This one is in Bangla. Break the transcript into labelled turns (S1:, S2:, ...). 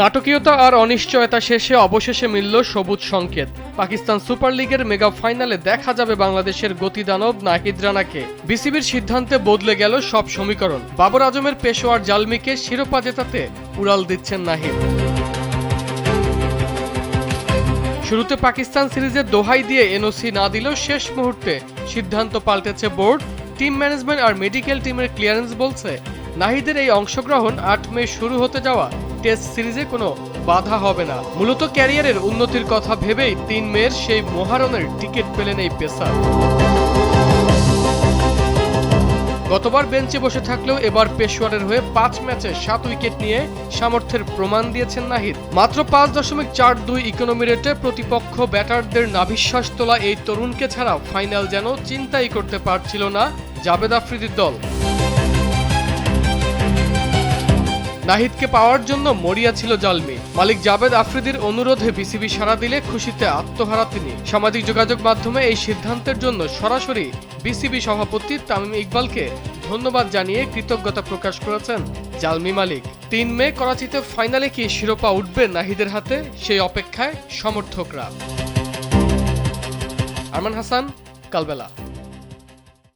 S1: নাটকীয়তা আর অনিশ্চয়তা শেষে অবশেষে মিলল সবুজ সংকেত। পাকিস্তান সুপার লিগের মেগা ফাইনালে দেখা যাবে বাংলাদেশের গতিদানব নাহিদ রানাকে। বিসিবির সিদ্ধান্তে বদলে গেল সব সমীকরণ। বাবর আজমের পেশোয়ার জালমিকে শিরোপা জেতাতে উড়াল দিচ্ছেন নাহিদ। শুরুতে পাকিস্তান সিরিজের দোহাই দিয়ে এনওসি না দিলেও শেষ মুহূর্তে সিদ্ধান্ত পাল্টেছে বোর্ড। টিম ম্যানেজমেন্ট আর মেডিকেল টিমের ক্লিয়ারেন্স বলছে নাহিদের এই অংশগ্রহণ ৮ মে শুরু হতে যাওয়া টেস্ট সিরিজে কোনো বাধা হবে না। মূলত ক্যারিয়ারের উন্নতির কথা ভেবেই ৩ মের সেই মহারণের টিকিট পেলেন এই পেসার। গতবার বেঞ্চে বসে থাকলেও এবার পেশোয়ারের হয়ে ৫ ম্যাচে ৭ উইকেট নিয়ে সামর্থ্যের প্রমাণ দিয়েছেন নাহিদ। মাত্র ৫.৪২ ইকোনমি রেটে প্রতিপক্ষ ব্যাটারদের নাভিশ্বাস তোলা এই তরুণকে ছাড়া ফাইনাল যেন চিন্তাই করতে পারছিল না জাবেদ আফ্রিদির দল। নাহিদকে পাওয়ার জন্য মরিয়া ছিল জালমি। মালিক জাবেদ আফ্রিদির অনুরোধে বিসিবি সাড়া দিলে খুশিতে আত্মহারা তিনি। সামাজিক যোগাযোগ মাধ্যমে এই সিদ্ধান্তের জন্য সরাসরি বিসিবি সভাপতি তামিম ইকবালকে ধন্যবাদ জানিয়ে কৃতজ্ঞতা প্রকাশ করেছেন জালমি মালিক। ৩ মে করাচিতে ফাইনালে কি শিরোপা উঠবে নাহিদের হাতে, সেই অপেক্ষায় সমর্থকরা। আরমান হাসান, কালবেলা।